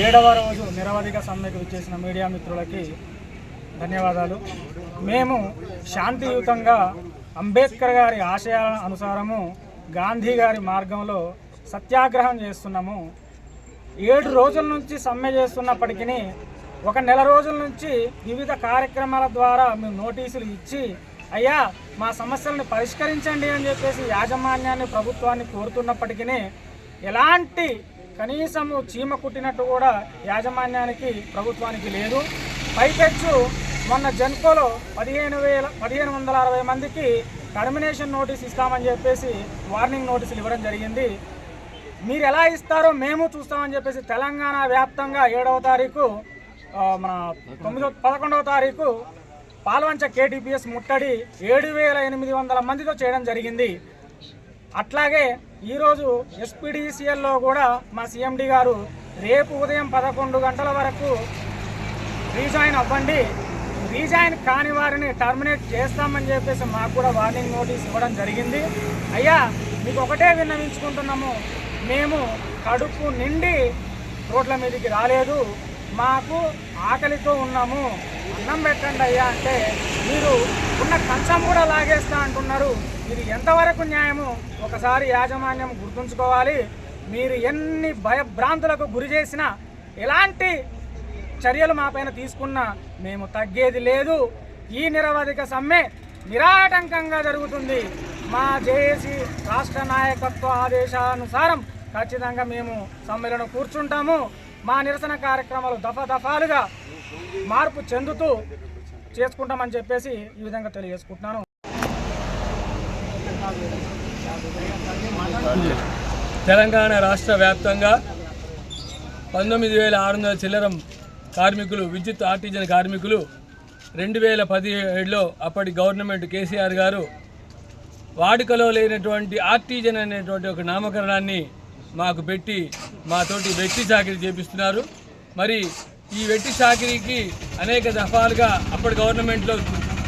7వ రోజు నిరవధిక సమ్మెకు విచ్చేసిన మీడియా మిత్రులకి ధన్యవాదాలు. మేము శాంతియుతంగా అంబేద్కర్ గారి ఆశయాల అనుసారము గాంధీ గారి మార్గంలో సత్యాగ్రహం చేస్తున్నాము. 7 రోజుల నుంచి సమ్మె చేస్తున్నప్పటికీ 1 నెల రోజుల నుంచి వివిధ కార్యక్రమాల ద్వారా మేము నోటీసులు ఇచ్చి అయ్యా మా సమస్యలను పరిష్కరించండి అని చెప్పేసి యాజమాన్యాన్ని ప్రభుత్వాన్ని కోరుతున్నప్పటికీ ఎలాంటి కనీసము చీమ కుట్టినట్టు కూడా యాజమాన్యానికి ప్రభుత్వానికి లేదు. పైపెచ్చు మొన్న జెన్కోలో 1560 మందికి టర్మినేషన్ నోటీస్ ఇస్తామని చెప్పేసి వార్నింగ్ నోటీసులు ఇవ్వడం జరిగింది. మీరు ఎలా ఇస్తారో మేము చూస్తామని చెప్పేసి తెలంగాణ వ్యాప్తంగా 7వ తారీఖు మన 11వ తారీఖు పాల్వంచ KTPS ముట్టడి 7800 మందితో చేయడం జరిగింది. అట్లాగే ఈరోజు SPDCLలో కూడా మా CMD గారు రేపు ఉదయం 11 గంటల వరకు రీజాయిన్ అవ్వండి, రీజాయిన్ కాని వారిని టర్మినేట్ చేస్తామని చెప్పేసి మాకు కూడా వార్నింగ్ నోటీస్ ఇవ్వడం జరిగింది. అయ్యా మీకు ఒకటే విన్నవించుకుంటున్నాము, మేము కడుపు నిండి రోడ్ల మీదకి రాలేదు, మాకు ఆకలితో ఉన్నాము, అన్నం పెట్టండి అయ్యా అంటే మీరు ఉన్న కంచం కూడా లాగేస్తా అంటున్నారు. ఇది ఎంతవరకు న్యాయము ఒకసారి యాజమాన్యం గుర్తుంచుకోవాలి. మీరు ఎన్ని భయభ్రాంతులకు గురి చేసినా ఎలాంటి చర్యలు మా పైన తీసుకున్నా మేము తగ్గేది లేదు. ఈ నిరవధిక సమ్మె నిరాటంకంగా జరుగుతుంది. మా జేఏసీ రాష్ట్ర నాయకత్వ ఆదేశానుసారం ఖచ్చితంగా మేము సమ్మెలను కూర్చుంటాము. మా నిరసన కార్యక్రమాలు దఫాలుగా మార్పు చెందుతూ చేసుకుంటామని చెప్పేసి ఈ విధంగా తెలియజేసుకుంటున్నాను. తెలంగాణ రాష్ట్ర వ్యాప్తంగా 19,600 చిల్లరం కార్మికులు, విద్యుత్ ఆర్టిజన్ కార్మికులు 2017లో అప్పటి గవర్నమెంట్ కేసీఆర్ గారు వాడుకలో లేనటువంటి ఆర్టిజన్ అనేటువంటి ఒక నామకరణాన్ని మాకు పెట్టి మాతోటి వెట్టి చాకిరీ చేపిస్తున్నారు. మరి ఈ వెట్టి చాకిరీకి అనేక దఫాలుగా అప్పటి గవర్నమెంట్లో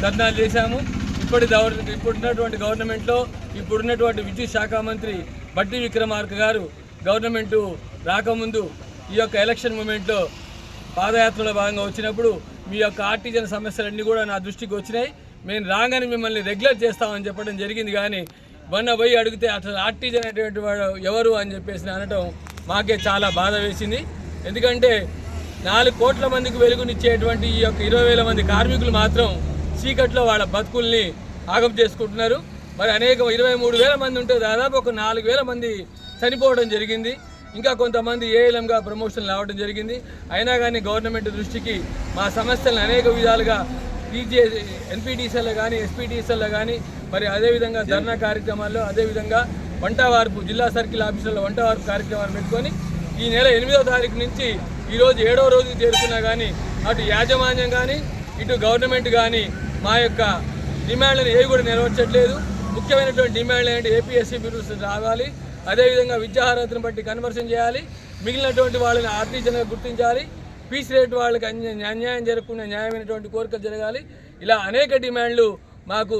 ధర్నాలు చేశాము. ఇప్పుడున్నటువంటి గవర్నమెంట్లో ఇప్పుడున్నటువంటి విద్యుత్ శాఖ మంత్రి బట్టి విక్రమార్క గారు గవర్నమెంటు రాకముందు ఈ యొక్క ఎలక్షన్ మూమెంట్లో పాదయాత్రలో భాగంగా వచ్చినప్పుడు మీ యొక్క ఆర్టిజన్ సమస్యలన్నీ కూడా నా దృష్టికి వచ్చినాయి, మేము రాగానే మిమ్మల్ని రెగ్యులర్ చేస్తామని చెప్పడం జరిగింది. కానీ మొన్న పోయి అడిగితే అసలు ఆర్టిజన్ అనేటువంటి వాడు ఎవరు అని చెప్పేసి అనటం మాకే చాలా బాధ వేసింది. ఎందుకంటే 4 కోట్ల మందికి వెలుగునిచ్చేటువంటి ఈ యొక్క 20,000 మంది కార్మికులు మాత్రం చీకట్లో వాళ్ళ బతుకుల్ని ఆగం చేసుకుంటున్నారు. మరి అనేక 23,000 మంది ఉంటే దాదాపు ఒక 4,000 మంది చనిపోవడం జరిగింది. ఇంకా కొంతమంది ఏఎల్ఎంగా ప్రమోషన్లు రావడం జరిగింది. అయినా కానీ గవర్నమెంట్ దృష్టికి మా సమస్యలను అనేక విధాలుగా NPTCలో కానీ SPDCలో కానీ మరి అదేవిధంగా ధర్నా కార్యక్రమాల్లో అదేవిధంగా వంటవార్పు జిల్లా సర్కిల్ ఆఫీసుల్లో వంటవార్పు కార్యక్రమాలు పెట్టుకొని ఈ నెల 8వ తారీఖు నుంచి ఈరోజు 7వ రోజుకి చేరుకున్నా కానీ అటు యాజమాన్యం కానీ ఇటు గవర్నమెంట్ కానీ మా యొక్క డిమాండ్లను ఏవి కూడా నెరవేర్చట్లేదు. ముఖ్యమైనటువంటి డిమాండ్లు ఏంటంటే APSC బిల్లులు రావాలి, అదేవిధంగా విద్యార్హతను బట్టి కన్వర్షన్ చేయాలి, మిగిలినటువంటి వాళ్ళని ఆర్టిజన్గా గుర్తించాలి, పీస్ రేట్ వాళ్ళకి అన్యాయం జరగకుండా న్యాయమైనటువంటి కోరికలు జరగాలి. ఇలా అనేక డిమాండ్లు మాకు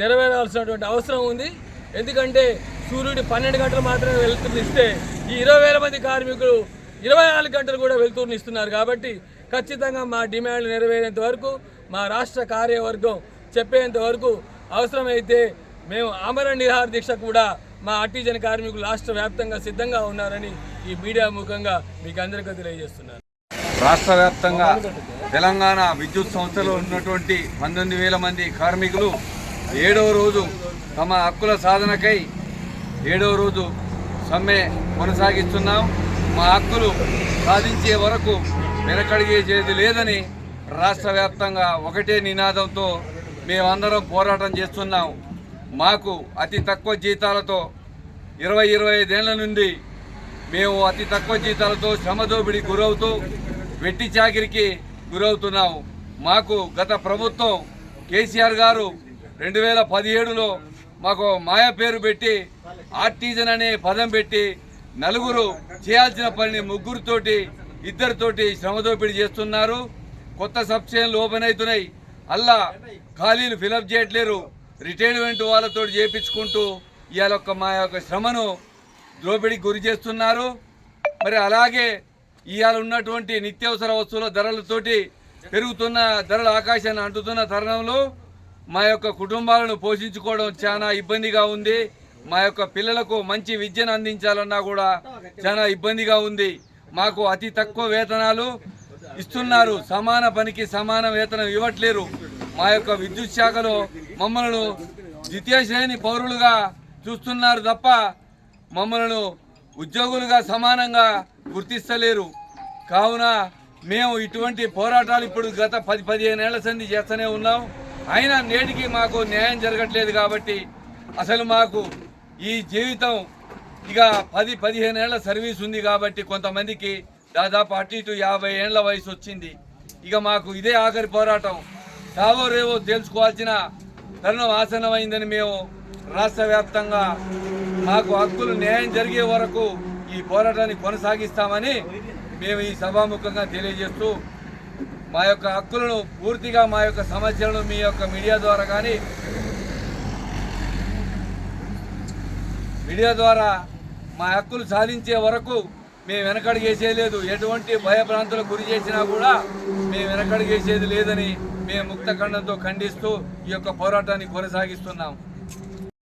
నెరవేరాల్సినటువంటి అవసరం ఉంది. ఎందుకంటే సూర్యుడు 12 గంటలు మాత్రమే వెలుతురుని ఇస్తే ఈ 20,000 మంది కార్మికులు 24 గంటలు కూడా వెలుతురుని ఇస్తున్నారు. కాబట్టి ఖచ్చితంగా మా డిమాండ్లు నెరవేరేంత వరకు మా రాష్ట్ర కార్యవర్గం చెప్పేంత వరకు అవసరమైతే మేము ఆమరణ నిరాహార దీక్ష కూడా మా ఆర్టిజన్ కార్మికులు రాష్ట్ర వ్యాప్తంగా సిద్ధంగా ఉన్నారని ఈ మీడియా ముఖంగా మీకు అందరికీ తెలియజేస్తున్నారు. రాష్ట్ర వ్యాప్తంగా తెలంగాణ విద్యుత్ సంస్థలో ఉన్నటువంటి 19,000 మంది కార్మికులు 7వ రోజు తమ హక్కుల సాధనకై 7వ రోజు సమ్మె కొనసాగిస్తున్నాం. మా హక్కులు సాధించే వరకు వెనకడిగేది లేదని రాష్ట్ర వ్యాప్తంగా ఒకటే నినాదంతో మేమందరం పోరాటం చేస్తున్నాం. మాకు అతి తక్కువ జీతాలతో 20-25 ఏళ్ల నుండి మేము అతి తక్కువ జీతాలతో శ్రమదోపిడి గురవుతూ వెట్టి చాకిరికి గురవుతున్నాము. మాకు గత ప్రభుత్వం కేసీఆర్ గారు 2017లో మాకు మాయా పేరు పెట్టి ఆర్టిజన్ అనే పదం పెట్టి నలుగురు చేయాల్సిన పనిని ముగ్గురితోటి 2తోటి శ్రమదోపిడి చేస్తున్నారు. కొత్త సబ్స్టేషన్లు ఓపెన్ అవుతున్నాయి, అల్లా ఖాళీలు ఫిలప్ చేయట్లేరు, రిటైర్మెంట్ వాళ్ళతో చేయించుకుంటూ ఇవాళ మా యొక్క శ్రమను దోపిడీకి గురి చేస్తున్నారు. మరి అలాగే ఇవాళ ఉన్నటువంటి నిత్యావసర వస్తువుల ధరలతోటి పెరుగుతున్న ధరల ఆకాశాన్ని అంటుతున్న తరుణంలో మా యొక్క కుటుంబాలను పోషించుకోవడం చాలా ఇబ్బందిగా ఉంది. మా యొక్క పిల్లలకు మంచి విద్యను అందించాలన్నా కూడా చాలా ఇబ్బందిగా ఉంది. మాకు అతి తక్కువ వేతనాలు ఇస్తున్నారు, సమాన పనికి సమాన వేతనం ఇవ్వట్లేరు. మా యొక్క విద్యుత్ శాఖలో మమ్మల్ని ద్వితీయ శ్రేణి పౌరులుగా చూస్తున్నారు తప్ప మమ్మల్ని ఉద్యోగులుగా సమానంగా గుర్తిస్తలేరు. కావున మేము ఇటువంటి పోరాటాలు ఇప్పుడు గత 10-15 ఏళ్ల సంధి చేస్తూనే ఉన్నాం. అయినా నేటికి మాకు న్యాయం జరగట్లేదు. కాబట్టి అసలు మాకు ఈ జీవితం ఇక 10-15 ఏళ్ల సర్వీస్ ఉంది కాబట్టి కొంతమందికి దాదాపు అటు ఇటు 50 ఏళ్ల వయసు వచ్చింది. ఇక మాకు ఇదే ఆఖరి పోరాటం. సావో రేవో తెలుసుకోవాల్సిన తరుణం ఆసన్నమైందని మేము రాష్ట్ర వ్యాప్తంగా మాకు హక్కులు న్యాయం జరిగే వరకు ఈ పోరాటాన్ని కొనసాగిస్తామని మేము ఈ సభాముఖంగా తెలియజేస్తూ మా యొక్క హక్కులను పూర్తిగా మా యొక్క సమస్యలను మీ యొక్క మీడియా ద్వారా మా హక్కులు సాధించే వరకు మేము వెనకడుగేసేది లేదు. ఎటువంటి భయభ్రాంతులకు గురి చేసినా కూడా మేము వెనకడుగేసేది లేదని మేము ముక్త ఖండంతో ఖండిస్తూ ఈ యొక్క పోరాటాన్ని కొనసాగిస్తున్నాం.